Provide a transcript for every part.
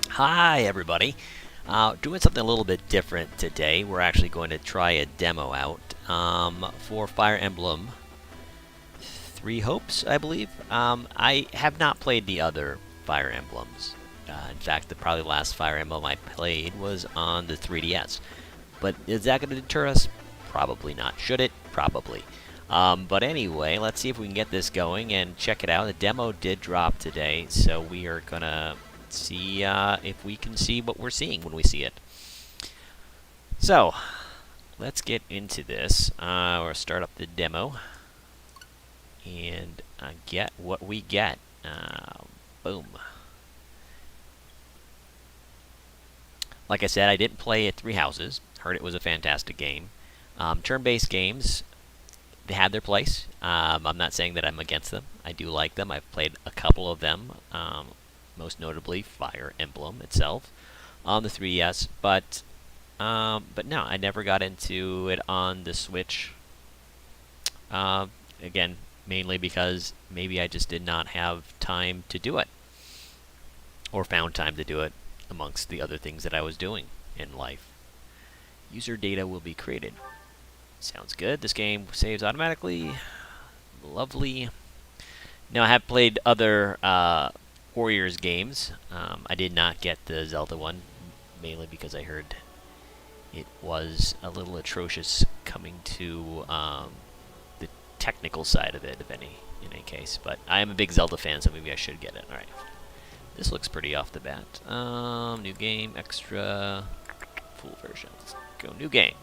Hi, everybody. Doing something a little bit different today. We're actually going to try a demo out for Fire Emblem Three Hopes, I believe. I have not played the other Fire Emblems. In fact, the probably last Fire Emblem I played was on the 3DS. But is that going to deter us? Probably not. Should it? Probably. But anyway, let's see if we can get this going and check it out. The demo did drop today, so we are going to see if we can see what we're seeing when we see it. So, let's get into this. We'll start up the demo and get what we get. Boom. Like I said, I didn't play it Three Houses. Heard it was a fantastic game. Turn-based games, they had their place. I'm not saying that I'm against them. I do like them. I've played a couple of them, most notably Fire Emblem itself on the 3DS. But no, I never got into it on the Switch. Again, mainly because maybe I just did not have time to do it, or found time to do it amongst the other things that I was doing in life. User data will be created. Sounds good. This game saves automatically. Lovely. Now, I have played other Warriors games. I did not get the Zelda one, mainly because I heard it was a little atrocious coming to the technical side of it, in any case. But I am a big Zelda fan, so maybe I should get it. All right. This looks pretty off the bat. New game, extra, full version. Let's go new game.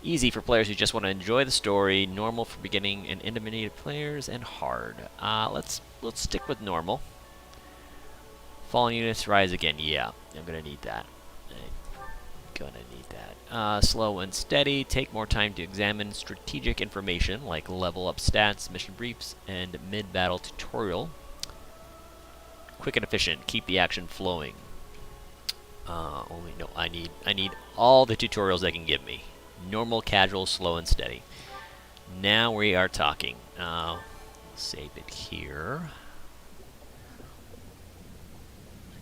Easy for players who just want to enjoy the story. Normal for beginning and intermediate players, and hard. Let's stick with normal. Fallen units rise again. Yeah, I'm gonna need that. Slow and steady. Take more time to examine strategic information like level up stats, mission briefs, and mid-battle tutorial. Quick and efficient. Keep the action flowing. I need all the tutorials they can give me. Normal, casual, slow, and steady. Now we are talking. Save it here.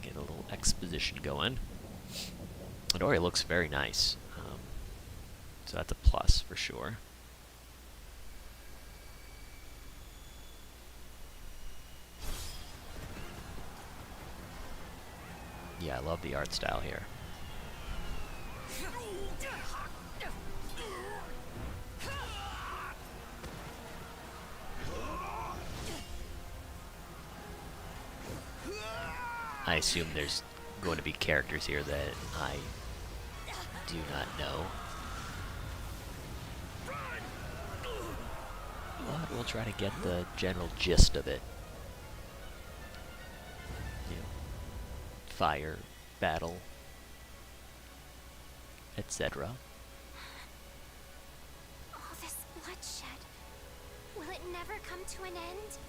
Get a little exposition going. It already looks very nice. So that's a plus for sure. Yeah, I love the art style here. I assume there's going to be characters here that I do not know. But we'll try to get the general gist of it. You know, fire, battle, etc. All this bloodshed. Will it never come to an end?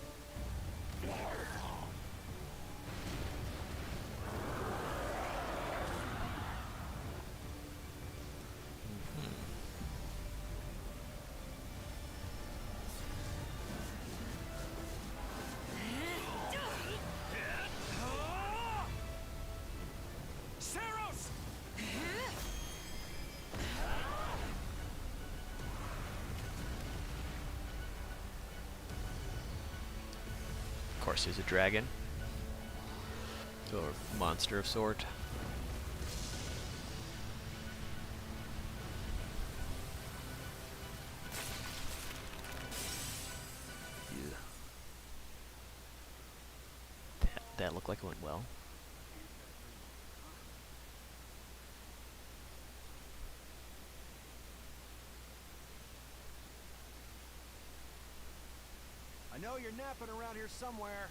Of course, there's a dragon. Or monster of sort. Yeah. That looked like it went well. I know you're napping around here somewhere.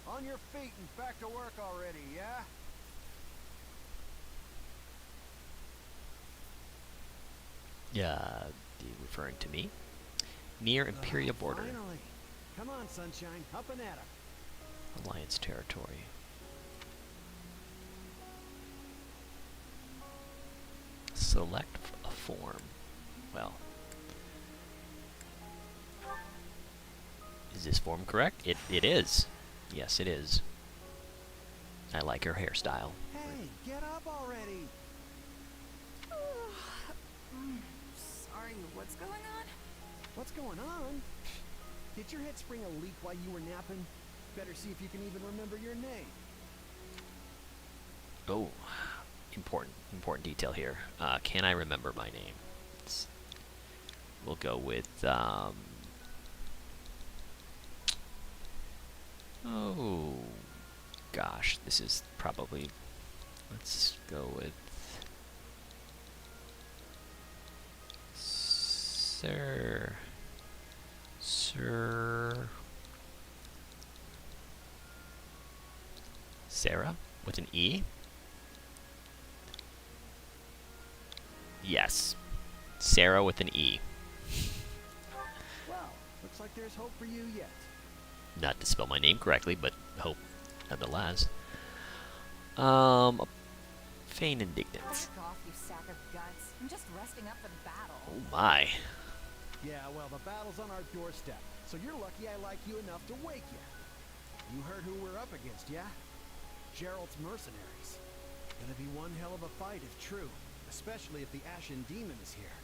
On your feet and back to work already, yeah? You referring to me? Near Imperial border. Finally. Come on, Sunshine. Up and at 'em. Alliance territory. Select a form. Well. Is this form correct? It is. Yes, it is. I like her hairstyle. Hey, get up already. Sorry, what's going on? What's going on? Did your head spring a leak while you were napping? Better see if you can even remember your name. Oh, important detail here. Can I remember my name? We'll go with, oh, gosh, this is probably, let's go with Sir, Sarah with an E? Yes, Sarah with an E. Well, looks like there's hope for you yet. Not to spell my name correctly, but hope nonetheless. Feign indignance. Back off, you sack of guts. I'm just resting up for the battle. Oh my. Yeah, well, the battle's on our doorstep, so you're lucky I like you enough to wake you. You heard who we're up against, yeah? Gerald's mercenaries. Gonna be one hell of a fight if true, especially if the Ashen Demon is here.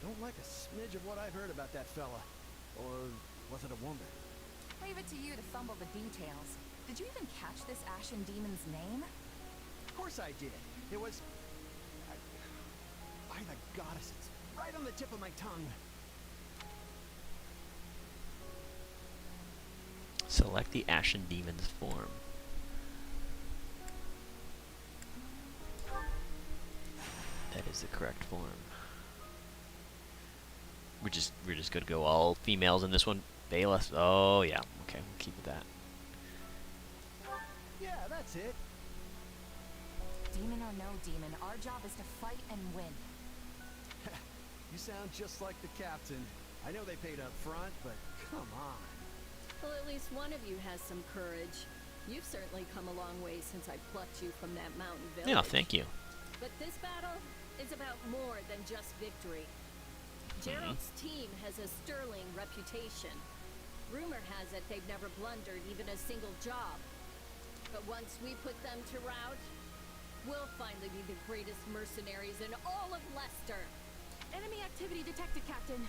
Don't like a smidge of what I've heard about that fella. Or was it a woman? Leave it to you to fumble the details. Did you even catch this Ashen Demon's name? Of course I did. It was... by the goddess, it's right on the tip of my tongue. Select the Ashen Demon's form. That is the correct form. We're just gonna go all females in this one. Bayless. Oh yeah. Okay, we'll keep that. Yeah, that's it. Demon or no demon, our job is to fight and win. You sound just like the captain. I know they paid up front, but come on. Well, at least one of you has some courage. You've certainly come a long way since I plucked you from that mountain village. Yeah, thank you. But this battle is about more than just victory. Gerald's team has a sterling reputation. Rumor has it they've never blundered even a single job. But once we put them to rout, we'll finally be the greatest mercenaries in all of Leicester. Enemy activity detected, Captain.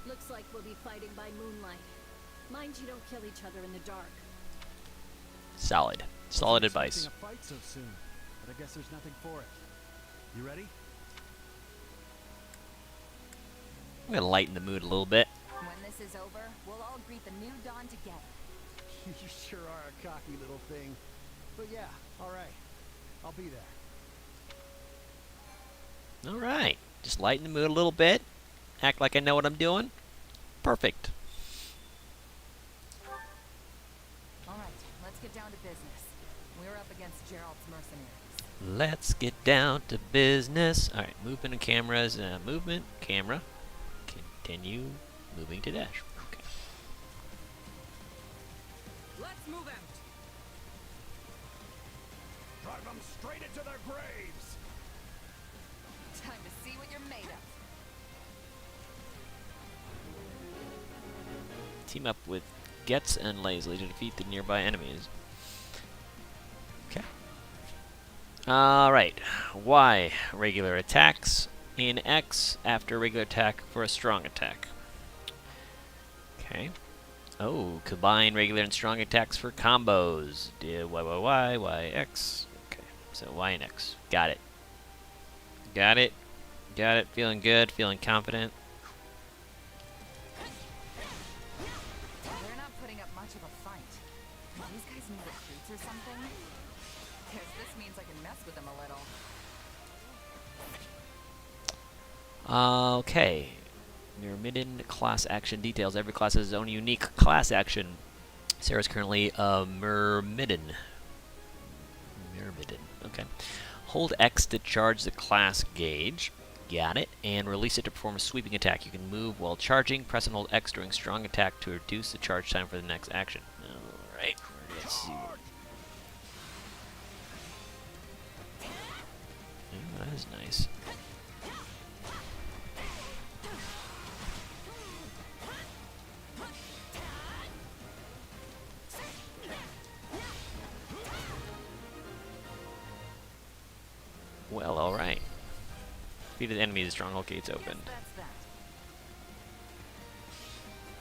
Looks like we'll be fighting by moonlight. Mind you don't kill each other in the dark. Solid Wasn't advice. expecting a fight so soon, but I guess there's nothing for it. You ready? I'm gonna lighten the mood a little bit. When this is over, we'll all greet the new dawn together. You sure are a cocky little thing. But yeah, all right. I'll be there. All right, just lighten the mood a little bit. Act like I know what I'm doing. Perfect. All right, let's get down to business. We're up against Gerald's mercenaries. Let's get down to business. All right, movement and cameras. Movement, camera. Continue moving to dash. Okay. Let's move out. Drive them straight into their graves! Time to see what you're made of. Team up with Getz and Lazily to defeat the nearby enemies. Okay. Alright. Y. Regular attacks. In X, after regular attack for a strong attack. Okay. Oh, combine regular and strong attacks for combos. Y, X. Okay, so Y and X. Got it. Got it. Got it. Feeling good. Feeling confident. They're not putting up much of a fight. Do these guys need recruits or something? Guess this means I can mess with them a little. Okay. Myrmidon class action details. Every class has its own unique class action. Sarah's currently a Myrmidon. Myrmidon. Okay. Hold X to charge the class gauge. Got it. And release it to perform a sweeping attack. You can move while charging. Press and hold X during strong attack to reduce the charge time for the next action. Alright. Let's see. Oh, that is nice. Well, alright. Defeated the enemy, the stronghold gates Guess opened. that's that.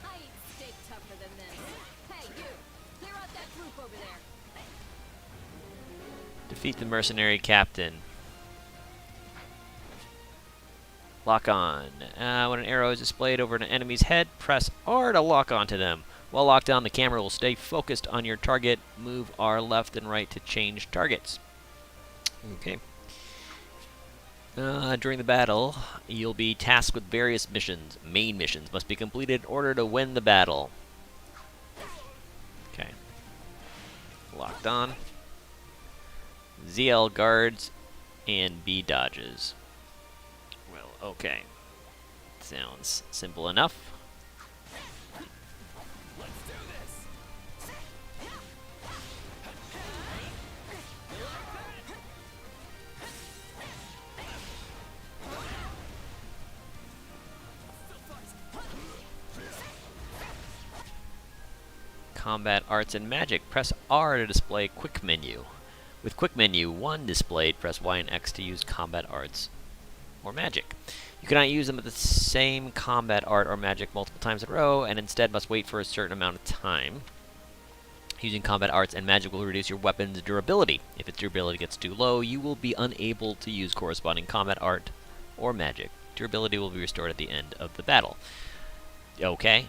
I eat steak tougher than this. Hey, you! Clear out that group over there. Defeat the mercenary captain. Lock on. When an arrow is displayed over an enemy's head, press R to lock onto them. While locked on, the camera will stay focused on your target. Move R left and right to change targets. Okay. During the battle, you'll be tasked with various missions. Main missions must be completed in order to win the battle. Okay. Locked on. ZL guards and B dodges. Well, okay. Sounds simple enough. Combat arts and magic. Press R to display quick menu. With quick menu 1 displayed, press Y and X to use combat arts or magic. You cannot use them at the same combat art or magic multiple times in a row, and instead must wait for a certain amount of time. Using combat arts and magic will reduce your weapon's durability. If its durability gets too low, you will be unable to use corresponding combat art or magic. Durability will be restored at the end of the battle. Okay.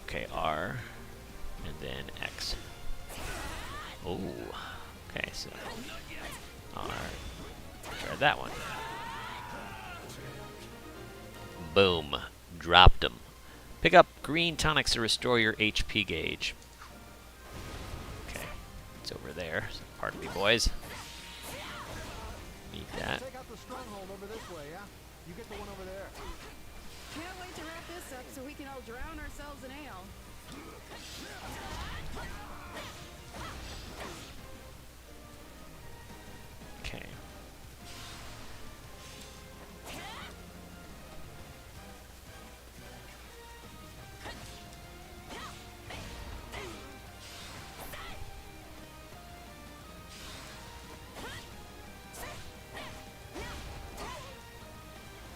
Okay, R, and then X. Oh, okay, so R, try that one. Boom, dropped him. Pick up green tonics to restore your HP gauge. Okay, it's over there, so pardon me, boys. Need that. Take out the stronghold over this way, yeah? You get the one over there. Can't wait to wrap this up so we can all drown ourselves in ale. Okay.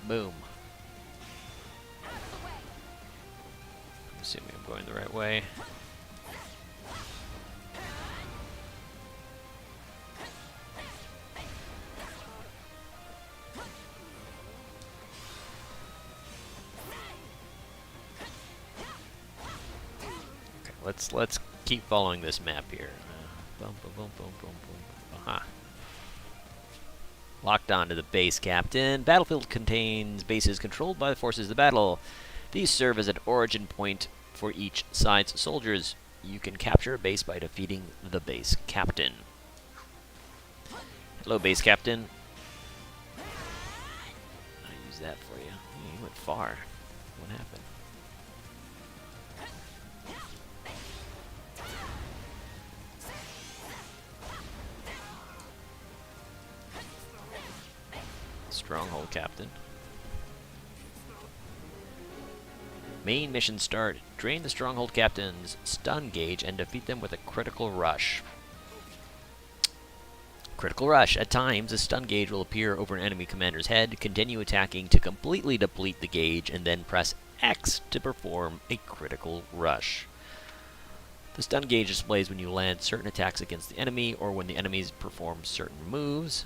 Boom. I'm assuming I'm going the right way. Okay, let's keep following this map here. Boom, boom, boom, boom, boom, boom. Aha. Locked on to the base, Captain. Battlefield contains bases controlled by the forces of the battle. These serve as an origin point for each side's soldiers. You can capture a base by defeating the base captain. Hello, base captain. I use that for you. You went far. What happened? Stronghold captain. Main mission start. Drain the stronghold captain's stun gauge and defeat them with a critical rush. Critical rush. At times, a stun gauge will appear over an enemy commander's head. Continue attacking to completely deplete the gauge and then press X to perform a critical rush. The stun gauge displays when you land certain attacks against the enemy or when the enemies perform certain moves.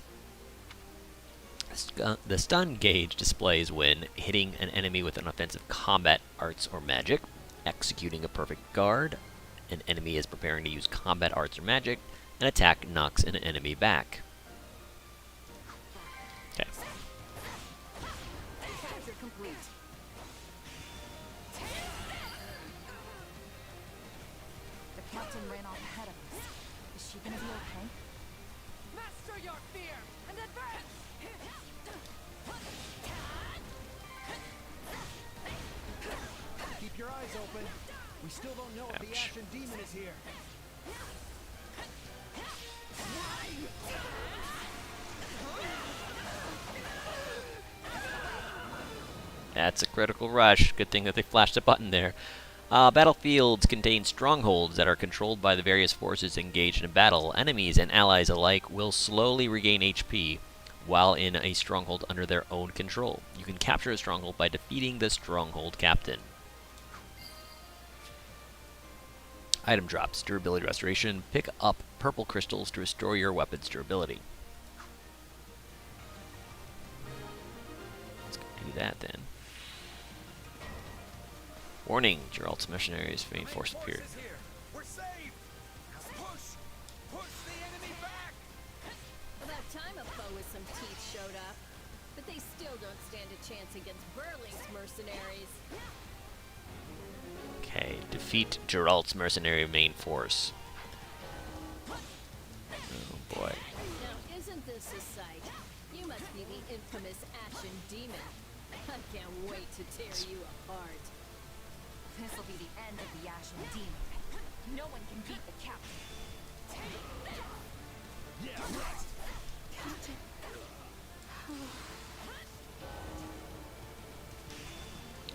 The stun gauge displays when hitting an enemy with an offensive combat arts or magic, executing a perfect guard, an enemy is preparing to use combat arts or magic, an attack knocks an enemy back. Okay. Capture complete. The captain ran off ahead of us. Is she gonna be okay? Master your fear and advance! Keep your eyes open. We still don't know if the Ouch. Ashen Demon is here. That's a critical rush. Good thing that they flashed a button there. Battlefields contain strongholds that are controlled by the various forces engaged in battle. Enemies and allies alike will slowly regain HP while in a stronghold under their own control. You can capture a stronghold by defeating the stronghold captain. Item drops. Durability restoration. Pick up purple crystals to restore your weapon's durability. Let's go do that then. Warning, Geralt's mercenaries main force appeared. We're saved. Push! Push the enemy back! About time a foe with some teeth showed up. But they still don't stand a chance against Burling's mercenaries. Okay, defeat Geralt's mercenary main force. Oh boy. Now, isn't this a sight? You must be the infamous Ashen Demon. I can't wait to tear you apart. This'll be the end of the Ashen Demon. No one can beat the captain. Yeah, right.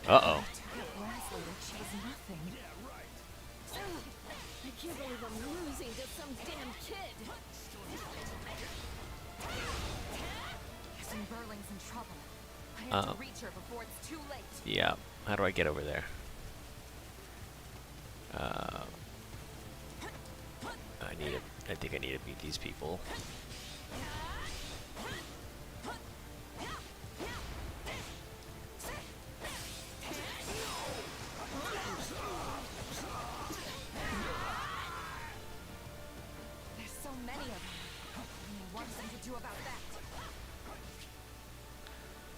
Uh-oh. Later, she's nothing. I can't believe I'm losing to some damn kid. Guessing Burling's in trouble. I have to reach her before it's too late. Yeah. How do I get over there? I think I need to beat these people. There's so many of them. What do to do about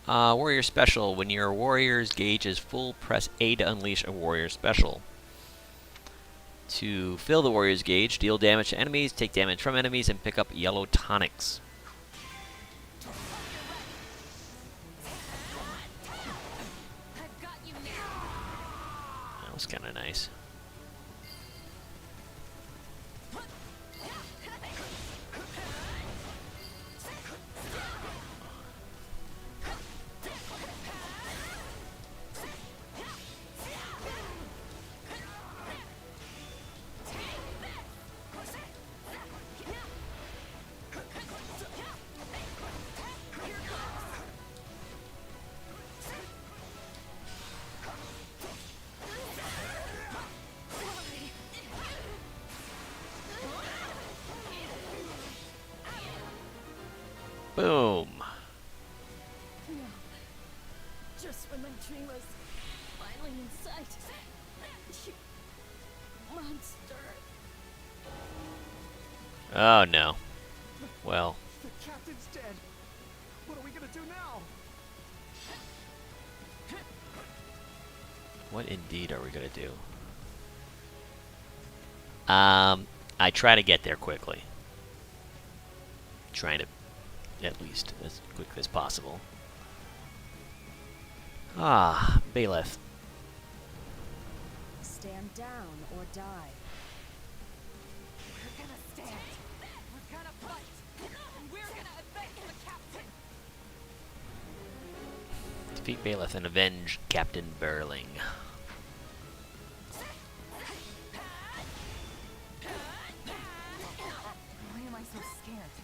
that? Warrior special. When your warrior's gauge is full, press A to unleash a warrior special. To fill the warrior's gauge, deal damage to enemies, take damage from enemies, and pick up yellow tonics. I've got you now. That was kind of nice. Boom. No. Just when my dream was finally in sight. You monster. Oh no. Well, The captain's dead. What are we gonna do now? what indeed are we gonna do? I try to get there quickly. Trying to, at least, as quickly as possible. Ah, Bailiff. Stand down or die. We're gonna stand. We're gonna fight. And we're gonna avenge the captain. Defeat Bailiff and avenge Captain Burling. Why am I so scared?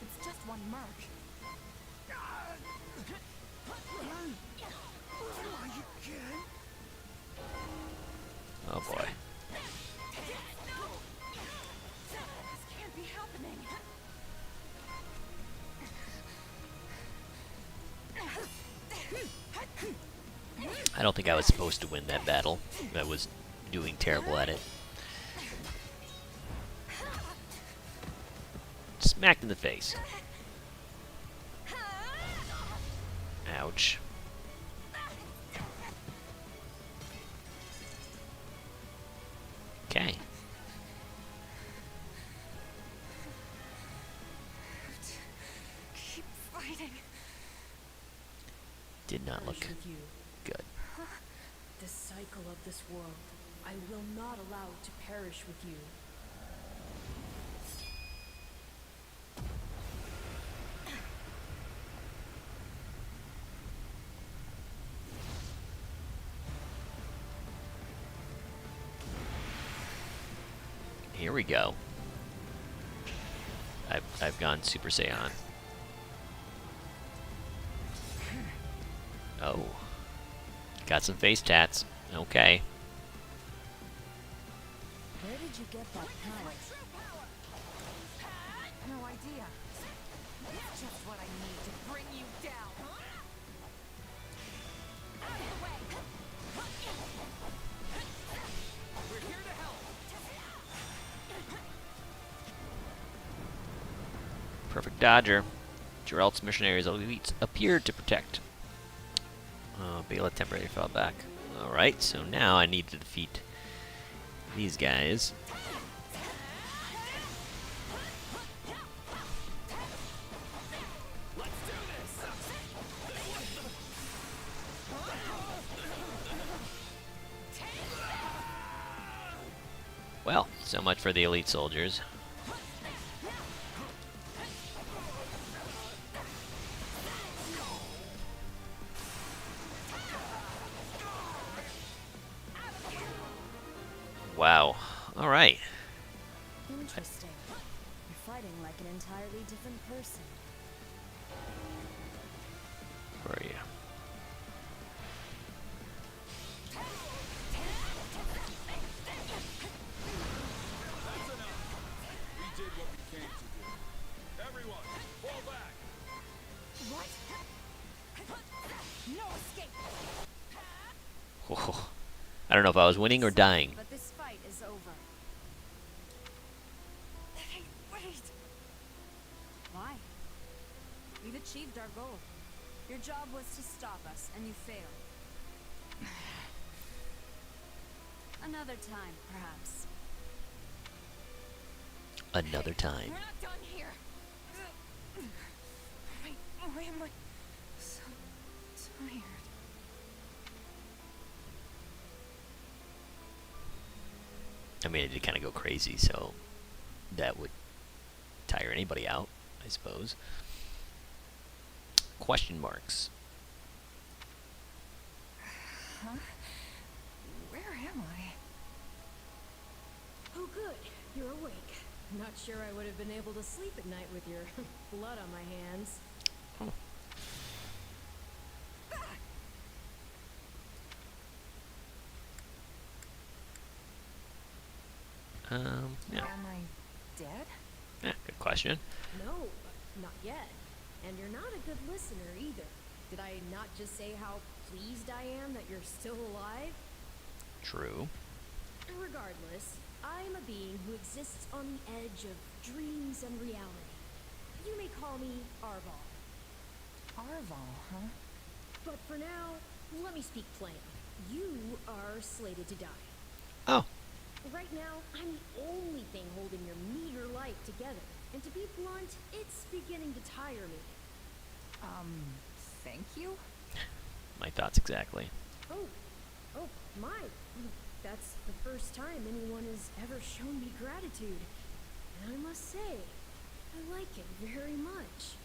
It's just one merc. Oh boy. This can't be happening. I don't think I was supposed to win that battle. I was doing terrible at it. Smacked in the face. Ouch. Okay. Keep fighting. Did not look With you. good. The cycle of this world, I will not allow to perish with you. here we go. I've gone Super Saiyan. Oh. Got some face tats. Okay. Where did you get that power? No idea. It's just what I need to bring you down. Out of the way. We're here to help. Perfect dodger. Geralt's mercenaries elites appeared to protect. Bela temporarily fell back. Alright, so now I need to defeat these guys. Well, so much for the elite soldiers. Wow. Alright. Interesting. You're fighting like an entirely different person. Where are you? That's enough. We did what we came to do. Everyone, fall back. What? No escape. Oh, I don't know if I was winning or dying. But this fight is over. Hey, wait. Why? We've achieved our goal. Your job was to stop us, and you failed. Another time, perhaps. Another time. We're not done here. Why am I so tired? I mean, it did kind of go crazy, so that would tire anybody out, I suppose. Question marks. Huh? Where am I? Oh, good. You're awake. Not sure I would have been able to sleep at night with your blood on my hands. Yeah. Am I dead? Yeah, good question. No, not yet. And you're not a good listener either. Did I not just say how pleased I am that you're still alive? True. Regardless, I'm a being who exists on the edge of dreams and reality. You may call me Arval. Arval, huh? But for now, let me speak plain. You are slated to die. Oh, Right now, I'm the only thing holding your meager life together. And to be blunt, it's beginning to tire me. Thank you? my thoughts exactly. Oh, my. That's the first time anyone has ever shown me gratitude. And I must say, I like it very much.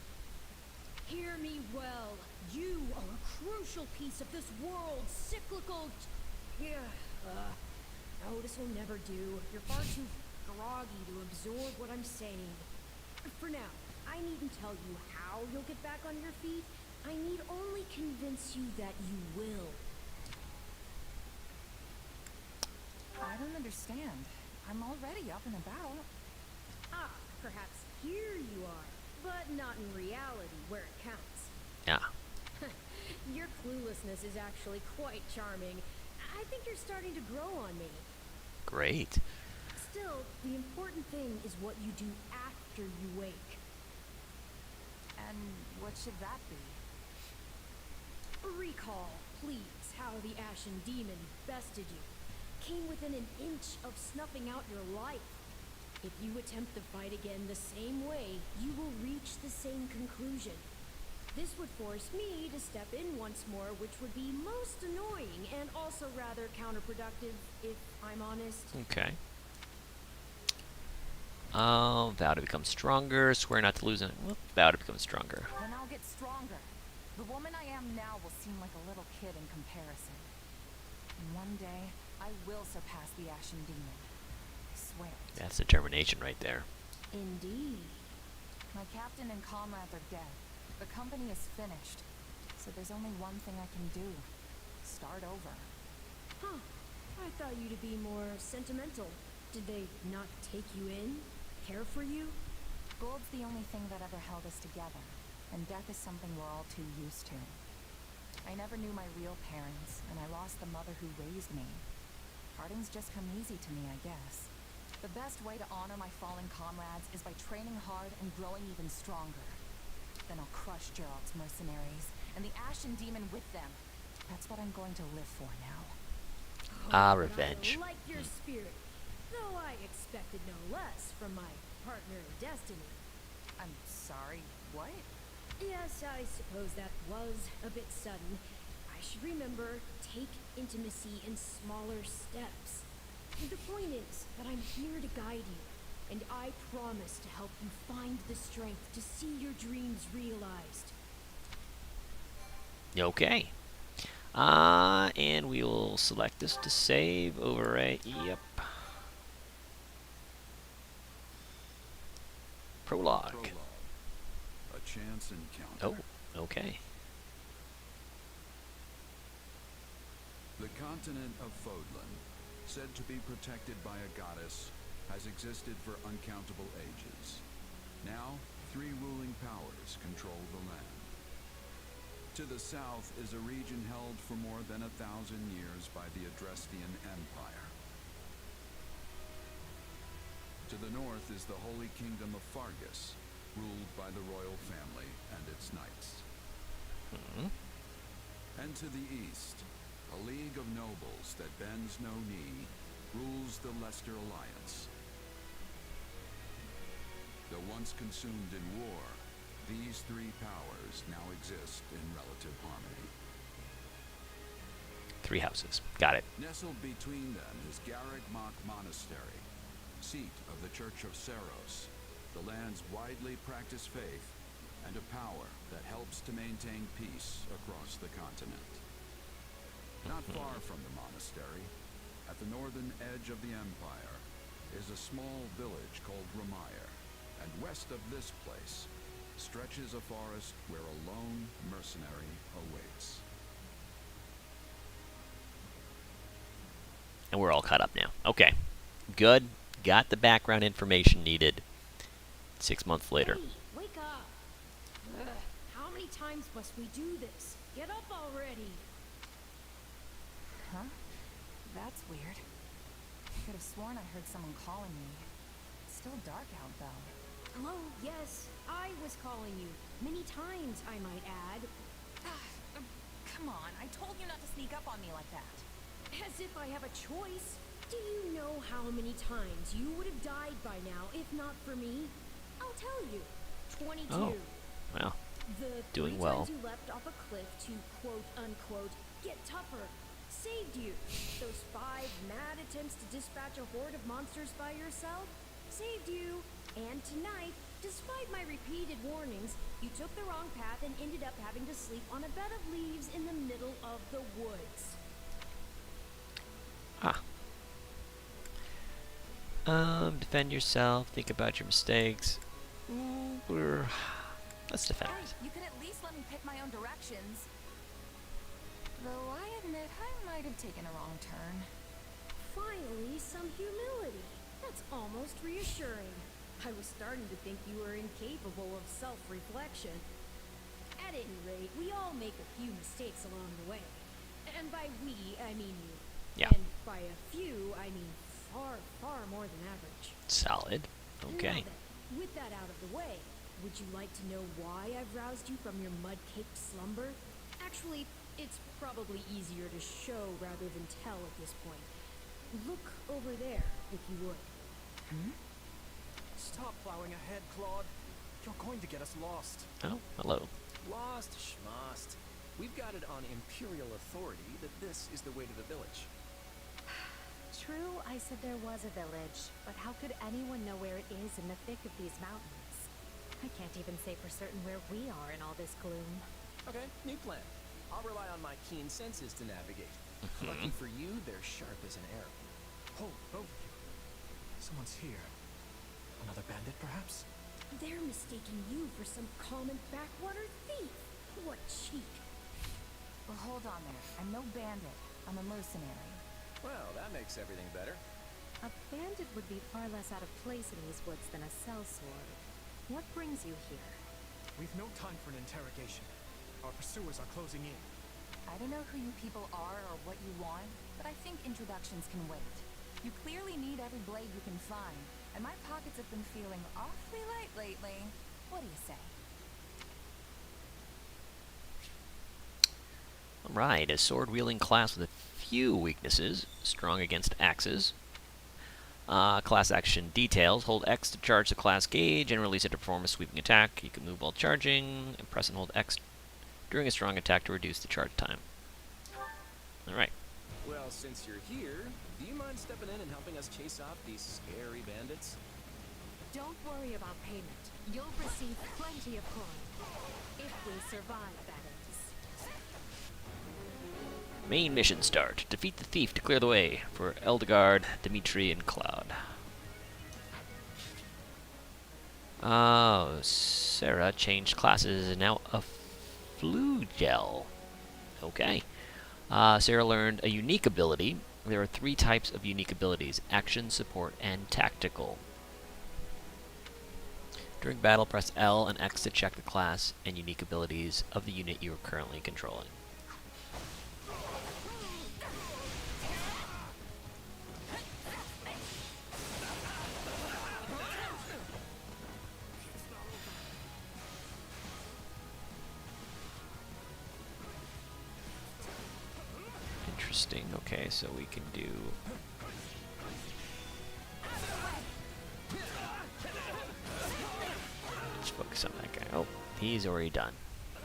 Hear me well. You are a crucial piece of this world's cyclical... No, this will never do. You're far too groggy to absorb what I'm saying. For now, I needn't tell you how you'll get back on your feet. I need only convince you that you will. I don't understand. I'm already up and about. Ah, perhaps here you are, but not in reality where it counts. Yeah. Your cluelessness is actually quite charming. I think you're starting to grow on me. Great. Still, the important thing is what you do after you wake. And what should that be? Recall, please, how the Ashen Demon bested you. Came within an inch of snuffing out your life. If you attempt the fight again the same way, you will reach the same conclusion. This would force me to step in once more, which would be most annoying and also rather counterproductive, if I'm honest. Okay. Vow to become stronger. Swear not to lose it. Well, vow to become stronger. Then I'll get stronger. The woman I am now will seem like a little kid in comparison. And one day, I will surpass the Ashen Demon. I swear it. That's determination right there. Indeed. My captain and comrades are dead. The company is finished. So there's only one thing I can do. Start over. Huh. I thought you to be more sentimental. Did they not take you in? Care for you? Gold's the only thing that ever held us together, and death is something we're all too used to. I never knew my real parents, and I lost the mother who raised me. Parting's just come easy to me, I guess. The best way to honor my fallen comrades is by training hard and growing even stronger. Then I'll crush Gerald's mercenaries, and the Ashen Demon with them. That's what I'm going to live for now. But Revenge. I like your spirit, though I expected no less from my partner in destiny. I'm sorry, what? Yes, I suppose that was a bit sudden. I should remember, take intimacy in smaller steps. The point is that I'm here to guide you, and I promise to help you find the strength to see your dreams realized. Okay. And we will select this to save over a, yep. Prologue. Prologue. A chance encounter. Oh, okay. The continent of Fodlan, said to be protected by a goddess, has existed for uncountable ages. Now, 3 ruling powers control the land. To the south is a region held for more than 1,000 years by the Adrestian Empire. To the north is the Holy Kingdom of Fargus, ruled by the royal family and its knights. And to the east, a league of nobles that bends no knee rules the Leicester Alliance. Though once consumed in war, these 3 powers now exist in relative harmony. 3 houses. Got it. Nestled between them is Garreg-Mach Monastery, seat of the Church of Seros, the land's widely practiced faith, and a power that helps to maintain peace across the continent. Not far from the monastery, at the northern edge of the empire, is a small village called Ramire, and west of this place stretches a forest where a lone mercenary awaits. And we're all caught up now. Okay. Good. Got the background information needed. 6 months later. Hey, wake up! Ugh, how many times must we do this? Get up already! Huh? That's weird. I could have sworn I heard someone calling me. It's still dark out, though. Hello, yes, I was calling you. Many times, I might add. Come on, I told you not to sneak up on me like that. As if I have a choice. Do you know how many times you would have died by now if not for me? I'll tell you. 22. Oh, well. The Doing 3 well. times you leapt off a cliff to quote-unquote get tougher saved you. Those 5 mad attempts to dispatch a horde of monsters by yourself saved you. And tonight, despite my repeated warnings, you took the wrong path and ended up having to sleep on a bed of leaves in the middle of the woods. Defend yourself. Think about your mistakes. Let's defend Hey, ourselves. you can at least let me pick my own directions. Though I admit I might have taken a wrong turn. Finally, some humility. That's almost reassuring. I was starting to think you were incapable of self-reflection. At any rate, we all make a few mistakes along the way. And by we, I mean you. Yeah. And by a few, I mean far, far more than average. Solid. Okay. Now then, with that out of the way, would you like to know why I've roused you from your mud-caked slumber? Actually, it's probably easier to show rather than tell at this point. Look over there, if you would. Stop plowing ahead, Claude. You're going to get us lost. Oh, hello. Lost, schmost. We've got it on Imperial authority that this is the way to the village. True, I said there was a village, but how could anyone know where it is in the thick of these mountains? I can't even say for certain where we are in all this gloom. Okay, new plan. I'll rely on my keen senses to navigate. Lucky for you, they're sharp as an arrow. Oh, Someone's here. Another bandit, perhaps? They're mistaking you for some common backwater thief. What cheek. Well, hold on there. I'm no bandit. I'm a mercenary. Well, that makes everything better. A bandit would be far less out of place in these woods than a sellsword. What brings you here? We've no time for an interrogation. Our pursuers are closing in. I don't know who you people are or what you want, but I think introductions can wait. You clearly need every blade you can find, and my pockets have been feeling awfully light lately. What do you say? Alright, a sword-wielding class with a few weaknesses. Strong against axes. Class action details. Hold X to charge the class gauge and release it to perform a sweeping attack. You can move while charging, and press and hold X during a strong attack to reduce the charge time. Alright. Well, since you're here, do you mind stepping in and helping us chase off these scary bandits? Don't worry about payment. You'll receive plenty of coin. If we survive, that is. Main mission start. Defeat the thief to clear the way for Eldegard, Dimitri, and Cloud. Oh, Sarah changed classes and now a Flugel. Okay. Sarah learned a unique ability. There are 3 types of unique abilities: action, support, and tactical. During battle, press L and X to check the class and unique abilities of the unit you are currently controlling. Interesting. Okay, so we can do... Let's focus on that guy. Oh, he's already done.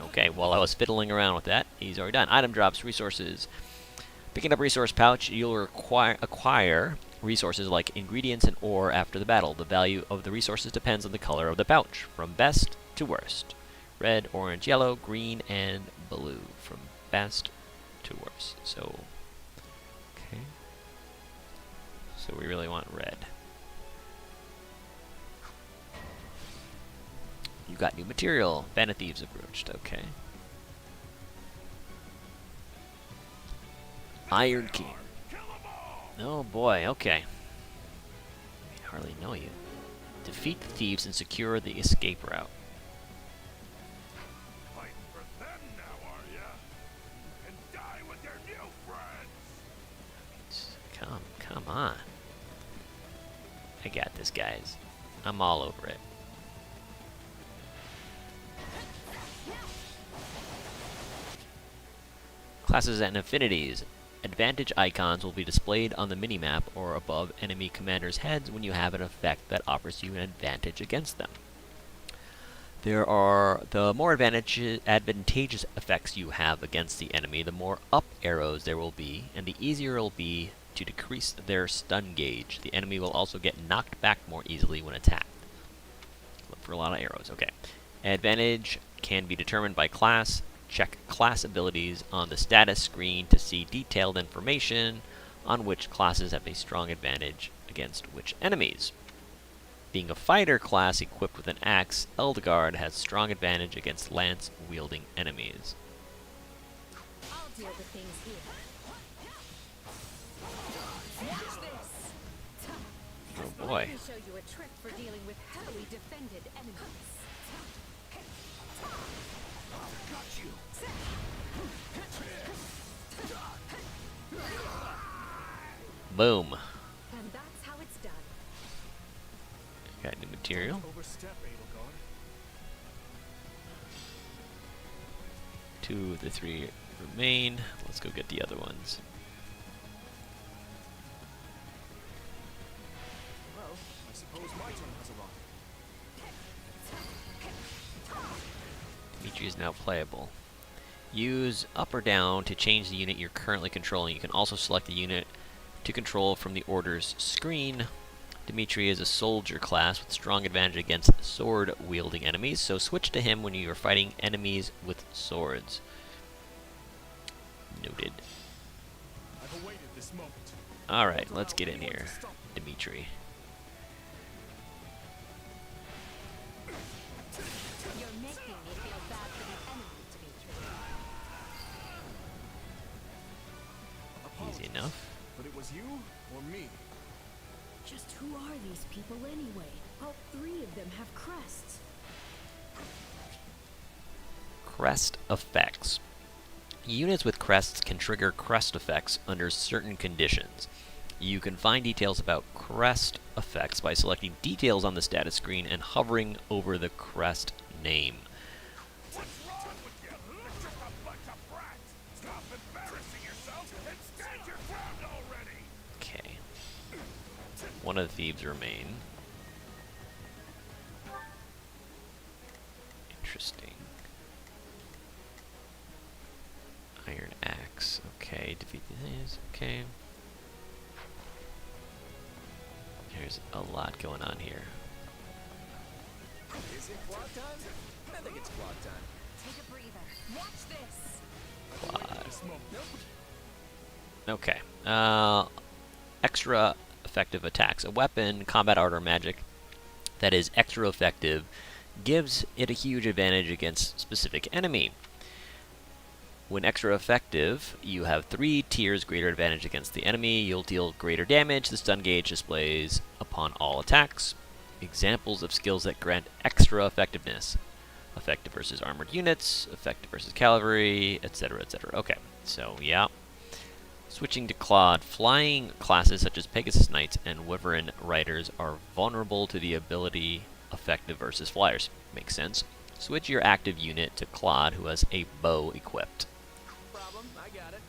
Okay, while I was fiddling around with that, he's already done. Item drops, resources. Picking up resource pouch, you'll acquire resources like ingredients and ore after the battle. The value of the resources depends on the color of the pouch, from best to worst. Red, orange, yellow, green, and blue. From best to worst. So, okay. So we really want red. You got new material. Bandit Thieves approached. Okay. Iron King. Oh boy, okay. I hardly know you. Defeat the thieves and secure the escape route. Fighting for them now, are ya? And die with your new friends! Come on. I got this, guys. I'm all over it. Classes and affinities. Advantage icons will be displayed on the minimap or above enemy commanders' heads when you have an effect that offers you an advantage against them. The more advantageous effects you have against the enemy, the more up arrows there will be, and the easier it will be to decrease their stun gauge. The enemy will also get knocked back more easily when attacked. Look for a lot of arrows. Okay. Advantage can be determined by class. Check class abilities on the status screen to see detailed information on which classes have a strong advantage against which enemies. Being a fighter class equipped with an axe, Eldegard has strong advantage against lance-wielding enemies. I'll deal with things here. Watch this. Oh boy. Let me show you a trick for dealing with heavily defended enemies. Boom. And that's how it's done. Got new material. Overstep, Edelgard. 2 of the 3 remain. Let's go get the other ones. Well, I suppose my turn has arrived. Dimitri is now playable. Use up or down to change the unit you're currently controlling. You can also select the unit to control from the orders screen. Dimitri is a soldier class with strong advantage against sword-wielding enemies, so switch to him when you are fighting enemies with swords. Noted. I've awaited this moment. Alright, let's get in here. Dimitri. Who are these people anyway? All three of them have crests. Crest effects. Units with crests can trigger crest effects under certain conditions. You can find details about crest effects by selecting details on the status screen and hovering over the crest name. What's wrong with you? You're just a bunch of brats! Stop embarrassing yourself and stand your ground already! Okay. One of the thieves remain. Interesting. Iron axe. Okay, defeat these. Okay. There's a lot going on here. Is it clock time? I think it's clock time. Take a breather. Watch this. Quad. Nope. Okay. Extra effective attacks. A weapon, combat art, or magic that is extra effective gives it a huge advantage against specific enemy. When extra effective, you have 3 tiers greater advantage against the enemy. You'll deal greater damage. The stun gauge displays upon all attacks. Examples of skills that grant extra effectiveness. Effective versus armored units, effective versus cavalry, etc., etc. Okay, so yeah. Switching to Claude, flying classes such as Pegasus Knights and Wyvern Riders are vulnerable to the ability effective versus flyers. Makes sense. Switch your active unit to Claude, who has a bow equipped. Problem, I got it.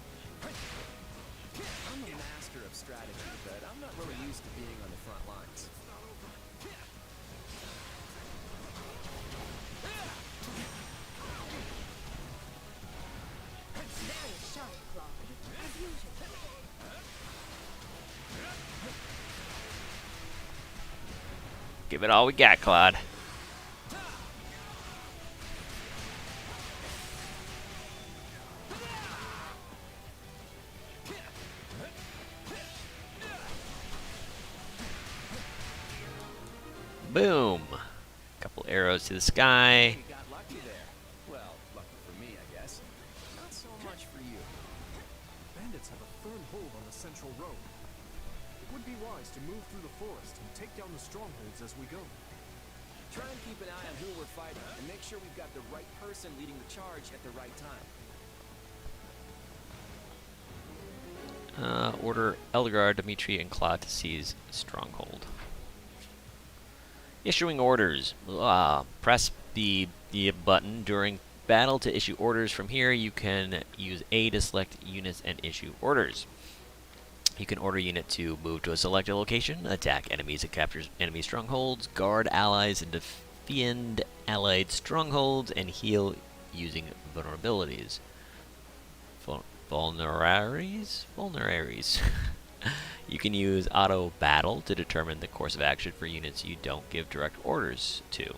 I'm a master of strategy, but I'm not really used to being on the front lines. Very sharp, Claude. As usual. Give it all we got, Claude. Boom! Couple arrows to the sky. You got lucky there. Well, lucky for me, I guess. Not so much for you. Bandits have a firm hold on the central road. It would be wise to move through the forest and take down the strongholds as we go. Try and keep an eye on who we're fighting, and make sure we've got the right person leading the charge at the right time. Order Elgar, Dimitri, and Claude to seize Stronghold. Issuing orders. Press the button during battle to issue orders. From here, you can use A to select units and issue orders. You can order a unit to move to a selected location, attack enemies and capture enemy strongholds, guard allies and defend allied strongholds, and heal using vulnerabilities. Vulneraries? You can use auto battle to determine the course of action for units you don't give direct orders to.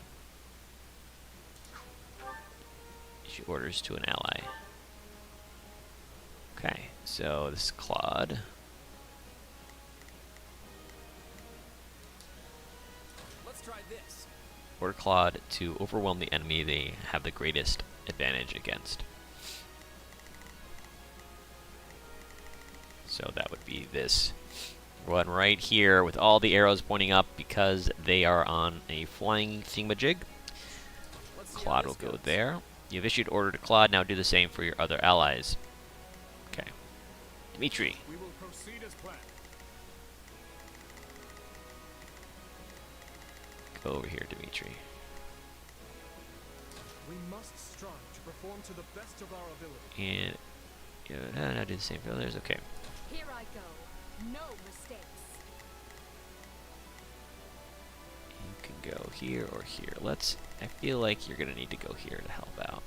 Issue orders to an ally. Okay, so this is Claude. Let's try this. Order Claude to overwhelm the enemy they have the greatest advantage against. So that would be this one right here with all the arrows pointing up because they are on a flying thingamajig. Claude will go there. You've issued order to Claude. Now do the same for your other allies. Okay. Dimitri. We will proceed as planned. Go over here, Dimitri. We must strive to perform to the best of our ability. And now do the same for others. Okay. Here I go. No mistakes. You can go here or here. I feel like you're gonna need to go here to help out.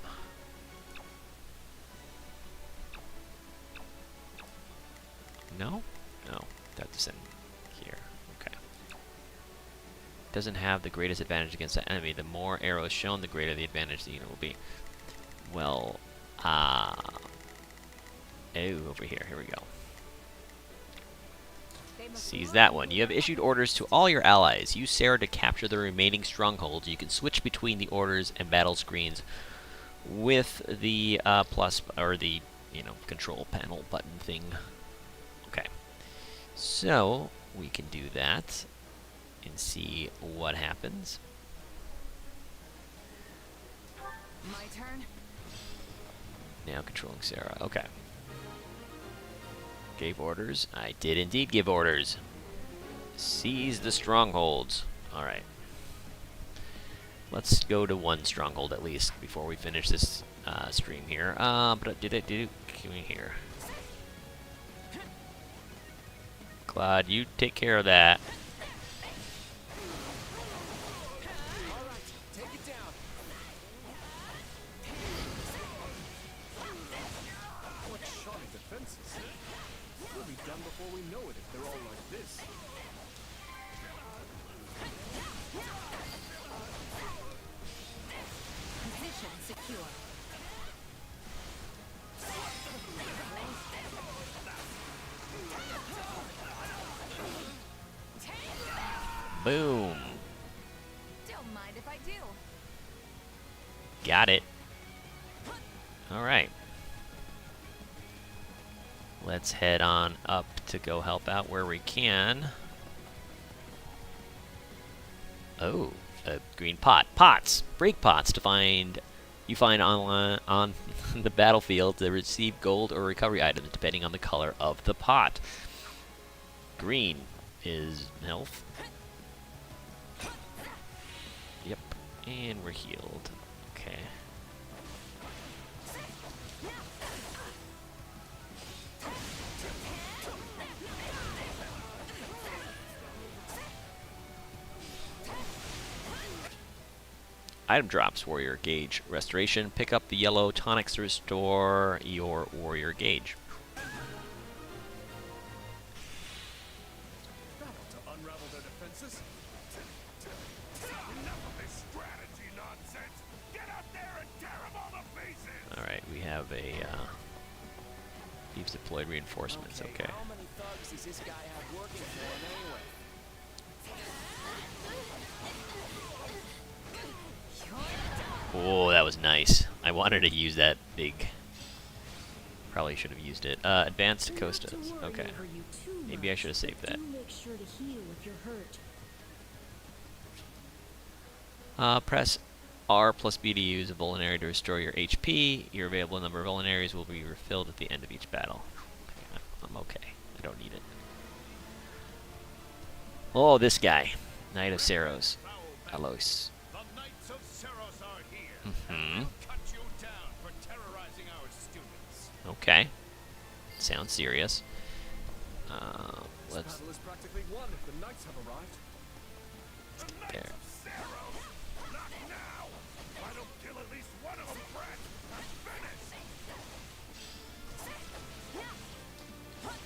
No? No. That doesn't here. Okay. Doesn't have the greatest advantage against the enemy. The more arrows shown, the greater the advantage the unit will be. Well, over here. Here we go. Seize that one. You have issued orders to all your allies. Use Sarah to capture the remaining strongholds. You can switch between the orders and battle screens with the plus or the control panel button thing. Okay, so we can do that. and see what happens. My turn. Now controlling Sarah. Okay. Gave orders. I did indeed give orders. Seize the strongholds. Alright. Let's go to one stronghold at least before we finish this stream here. But did it do? Come in here. Claude, you take care of that. Alright, take it down. What shoddy defenses. We'll be done before we know it if they're all like this. Position secure. Boom. Don't mind if I do. Got it. Alright. Let's head on up to go help out where we can. Oh, a green pot. Pots! Break pots to find... You find on the battlefield to receive gold or recovery items depending on the color of the pot. Green is health. Yep, and we're healed. Okay. Item drops, warrior gauge restoration. Pick up the yellow tonics to restore your warrior gauge. To unravel their defenses. Enough of this strategy nonsense. Get out there and tear them all to pieces. Alright, we have a thieves deployed reinforcements. Okay. How many thugs does this guy have working for him anyway? Oh, that was nice. I wanted to use that big. Probably should have used it. Advanced Costas. Okay. Maybe I should have saved that. Do make sure to heal if you're hurt. Press R plus B to use a vulnerary to restore your HP. Your available number of vulneraries will be refilled at the end of each battle. Okay, I'm okay. I don't need it. Oh, this guy. Knight of Saros. Alois. The Knights of Saros are here. Mm-hmm. Cut you down for terrorizing our students. Okay. Sounds serious. This Let's... battle is practically won if the knights have arrived. The Knights There. of Saros? Not now! If I don't kill at least one of them, Brett, I'm finished!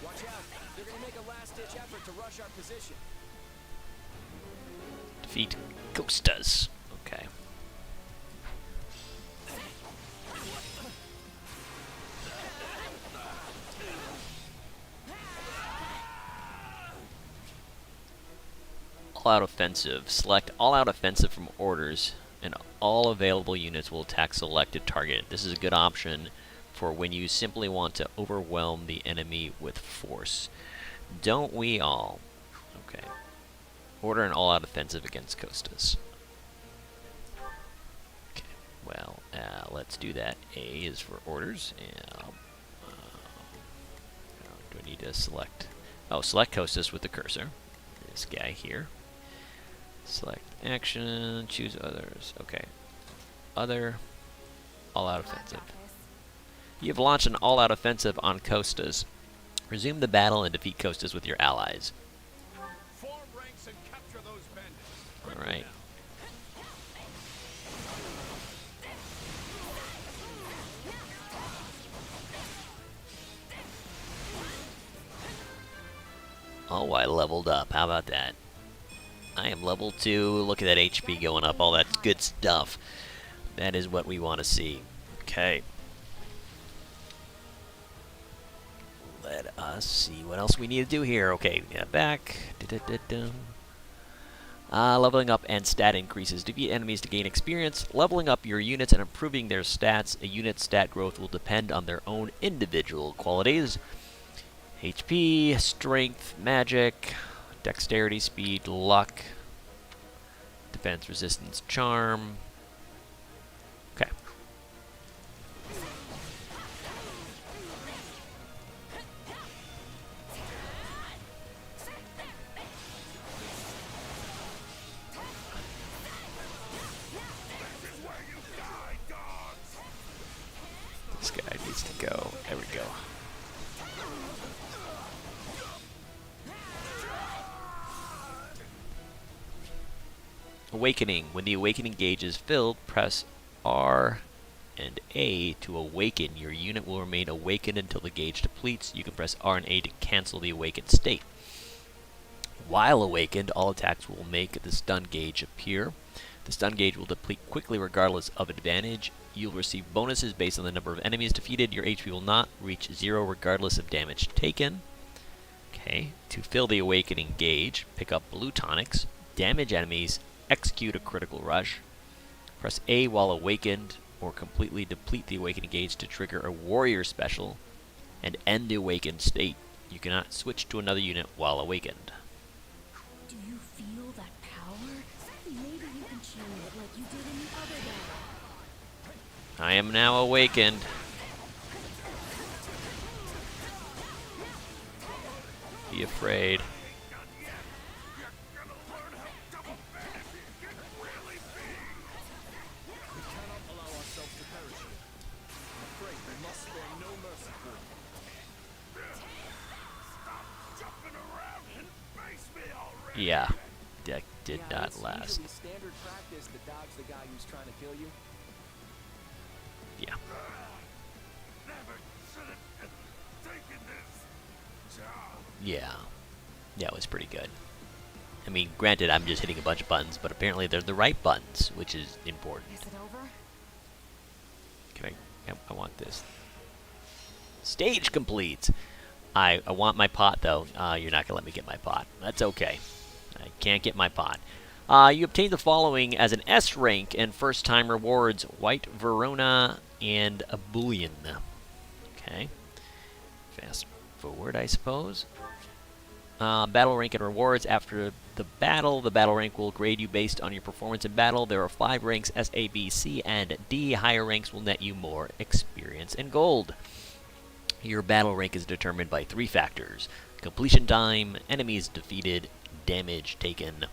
Watch out. They're gonna make a last-ditch effort to rush our position. Defeat Costas. Okay. All-out offensive. Select all-out offensive from orders, and all available units will attack selected target. This is a good option for when you simply want to overwhelm the enemy with force. Don't we all? Okay. Order an all-out offensive against Costas. Okay. Well, let's do that. A is for orders. Do I need to select? Oh, select Costas with the cursor. This guy here. Select action, choose others. Okay. Other, all-out offensive. You have launched an all-out offensive on Costas. Resume the battle and defeat Costas with your allies. Form ranks and capture those bandits. Alright. Oh, I leveled up. How about that? I am level 2. Look at that HP going up. All that good stuff. That is what we want to see. Okay. Let us see what else we need to do here. Okay, yeah, back. Leveling up and stat increases. Defeat enemies to gain experience. Leveling up your units and improving their stats. A unit's stat growth will depend on their own individual qualities. HP, strength, magic, dexterity, speed, luck, Defense, resistance, charm. Okay. This guy needs to go. There we go. Awakening. When the awakening gauge is filled, press R and A to awaken. Your unit will remain awakened until the gauge depletes. You can press R and A to cancel the awakened state. While awakened, all attacks will make the stun gauge appear. The stun gauge will deplete quickly regardless of advantage. You'll receive bonuses based on the number of enemies defeated. Your HP will not reach 0 regardless of damage taken. Okay, to fill the awakening gauge, pick up blue tonics, damage enemies, execute a critical rush, press A while awakened, or completely deplete the awakening gauge to trigger a warrior special, and end the awakened state. You cannot switch to another unit while awakened. Do you feel that power? Maybe you can channel it like you did in the other battle. I am now awakened. Be afraid. Yeah, that did not last. Usually standard practice to dodge the guy who's trying to kill you. Yeah. Yeah. Yeah, it was pretty good. I mean, granted, I'm just hitting a bunch of buttons, but apparently they're the right buttons, which is important. Is it over? Can I want this. Stage complete! I want my pot, though. You're not going to let me get my pot. That's okay. I can't get my pot. You obtain the following as an S rank and first-time rewards. White Verona and a Bullion. Okay. Fast forward, I suppose. Battle rank and rewards. After the battle rank will grade you based on your performance in battle. There are 5 ranks, S, A, B, C, and D. Higher ranks will net you more experience and gold. Your battle rank is determined by 3 factors: completion time, enemies defeated, damage taken.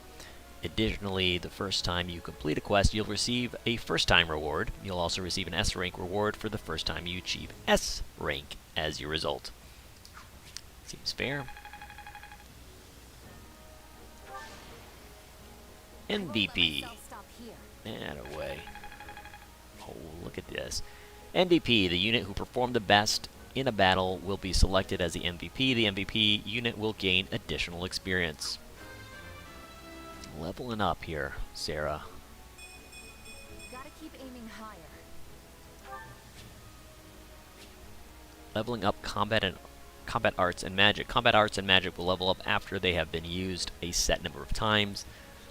Additionally, the first time you complete a quest, you'll receive a first-time reward. You'll also receive an S rank reward for the first time you achieve S rank as your result. Seems fair. MVP. Attaway. Oh, look at this. MVP, the unit who performed the best in a battle, will be selected as the MVP. The MVP unit will gain additional experience. Leveling up here, Sarah. Gotta keep aiming higher. Leveling up combat arts and magic. Combat arts and magic will level up after they have been used a set number of times.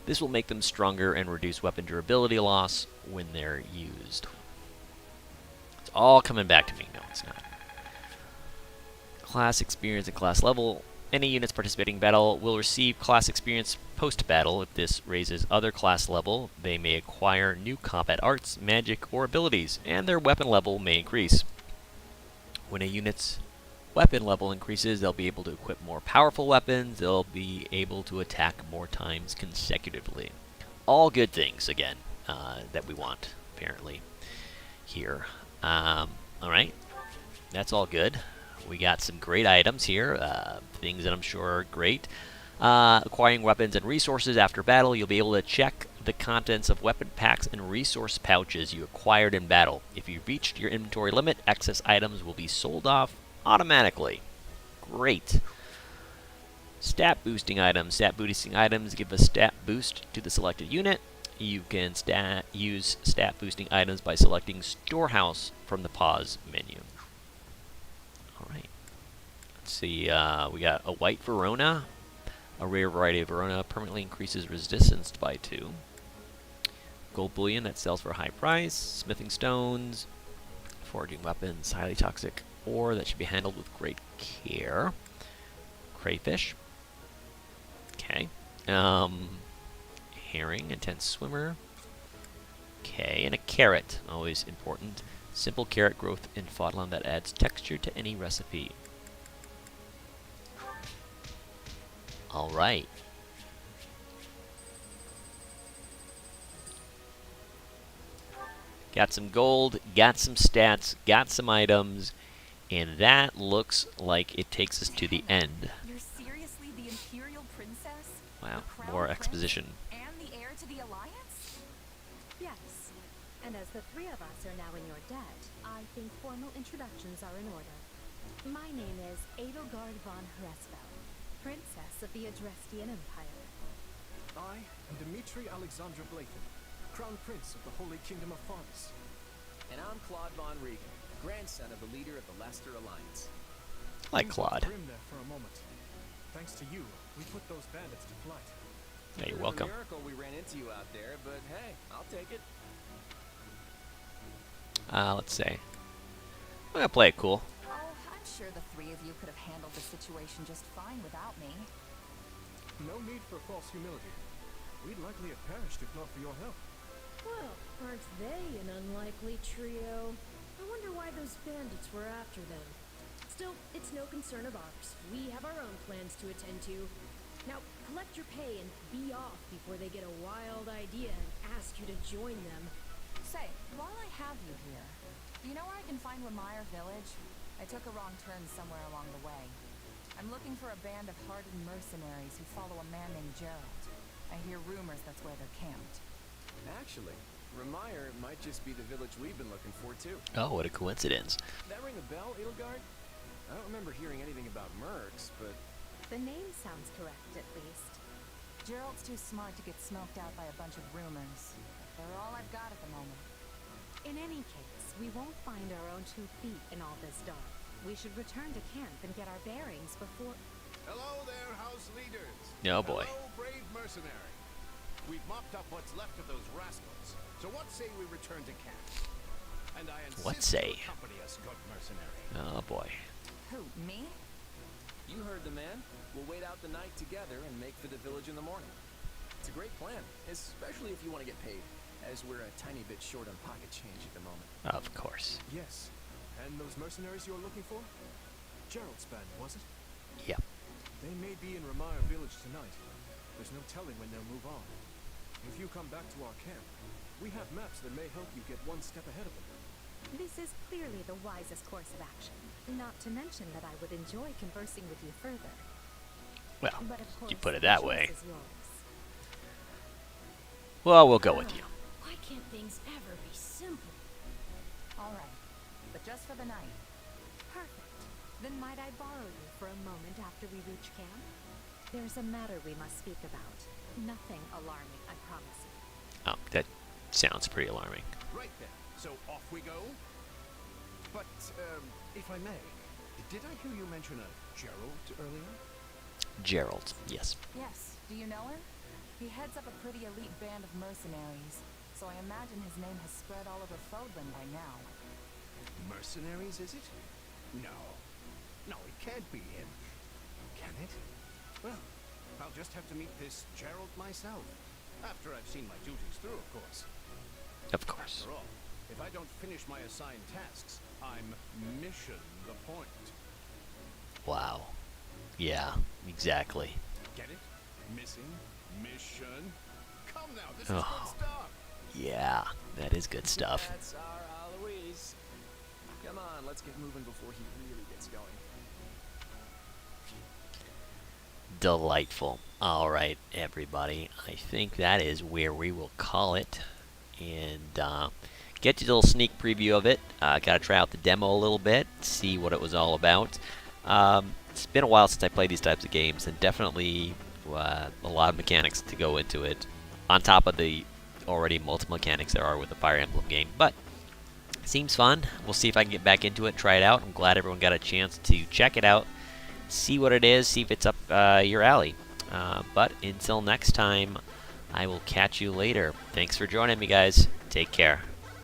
This will make them stronger and reduce weapon durability loss when they're used. It's all coming back to me. No, it's not. Class experience and class level. Any units participating in battle will receive class experience post-battle. If this raises other class level, they may acquire new combat arts, magic, or abilities, and their weapon level may increase. When a unit's weapon level increases, they'll be able to equip more powerful weapons. They'll be able to attack more times consecutively. All good things, again, that we want, apparently, here. Alright, that's all good. We got some great items here, things that I'm sure are great. Acquiring weapons and resources after battle, you'll be able to check the contents of weapon packs and resource pouches you acquired in battle. If you've reached your inventory limit, excess items will be sold off automatically. Great. Stat boosting items. Stat boosting items give a stat boost to the selected unit. You can use stat boosting items by selecting Storehouse from the pause menu. Alright. Let's see, we got a white Verona. A rare variety of Verona permanently increases resistance by 2. Gold bullion that sells for a high price. Smithing stones. Forging weapons. Highly toxic ore that should be handled with great care. Crayfish. Okay. herring, intense swimmer. Okay, and a carrot, always important. Simple carrot growth in Fodland that adds texture to any recipe. Alright. Got some gold, got some stats, got some items, and that looks like it takes us to the end. You're seriously the Imperial Princess? Wow, The Crown more Prince exposition. And the heir to the Alliance? Yes. And as the three of us are now in your debt, I think formal introductions are in order. My name is Edelgard von Hresfeld, Princess of the Adrestian Empire. I am Dmitri Alexandra Blathen, Crown Prince of the Holy Kingdom of Faunus. And I'm Claude von Regan, grandson of the leader of the Leicester Alliance. Like Things went Claude. grim there for a moment. Thanks to you, we put those bandits to flight. Hey, Bit of a welcome. miracle we ran into you out there, but hey, I'll take it. Let's see. I'm gonna play it cool. Oh, I'm sure the three of you could have handled the situation just fine without me. No need for false humility. We'd likely have perished if not for your help. Well, aren't they an unlikely trio? I wonder why those bandits were after them. Still, it's no concern of ours. We have our own plans to attend to. Now, collect your pay and be off before they get a wild idea and ask you to join them. Say, while I have you here, do you know where I can find Remire Village? I took a wrong turn somewhere along the way. I'm looking for a band of hardened mercenaries who follow a man named Gerald. I hear rumors that's where they're camped. Actually, Remire might just be the village we've been looking for, too. Oh, what a coincidence. That ring a bell, Edelgard? I don't remember hearing anything about mercs, but... The name sounds correct, at least. Gerald's too smart to get smoked out by a bunch of rumors. They're all I've got at the moment. In any case, we won't find our own 2 feet in all this dark. We should return to camp and get our bearings before... Hello there, house leaders. Oh boy. Hello, brave mercenary. We've mopped up what's left of those rascals. So what say we return to camp? And I insist What say? you accompany us, good mercenary. Oh boy. Who, me? You heard the man. We'll wait out the night together and make for the village in the morning. It's a great plan, especially if you want to get paid, as we're a tiny bit short on pocket change at the moment. Of course. Yes. And those mercenaries you're looking for? Gerald's band, was it? Yep. They may be in Remire Village tonight. There's no telling when they'll move on. If you come back to our camp, we have maps that may help you get one step ahead of them. This is clearly the wisest course of action. Not to mention that I would enjoy conversing with you further. Well, But of course, you put it the that choice way. is yours. Well, we'll go with you. Why can't things ever be simple? All right. But just for the night. Perfect. Then might I borrow you for a moment after we reach camp? There's a matter we must speak about. Nothing alarming, I promise you. Oh, that sounds pretty alarming. Right then. So off we go. But, if I may, did I hear you mention a Gerald earlier? Gerald, yes. Yes. Do you know him? He heads up a pretty elite band of mercenaries, so I imagine his name has spread all over Fodland by now. Mercenaries, is it? No. No, it can't be him. Can it? Well, I'll just have to meet this Gerald myself. After I've seen my duties through, of course. Of course. After all, if I don't finish my assigned tasks, I'm mission the point. Wow. Yeah, exactly. Get it? Missing? Mission? Come now, this is Oh. good stuff. Yeah, that is good stuff. That's our Aloise. Come on, let's get moving before he really gets going. Delightful. All right, everybody. I think that is where we will call it. And get you a little sneak preview of it. Got to try out the demo a little bit, see what it was all about. It's been a while since I played these types of games, and definitely a lot of mechanics to go into it, on top of the already multiple mechanics there are with the Fire Emblem game. But seems fun. We'll see if I can get back into it, try it out. I'm glad everyone got a chance to check it out, see what it is, see if it's up your alley. But until next time, I will catch you later. Thanks for joining me, guys. Take care.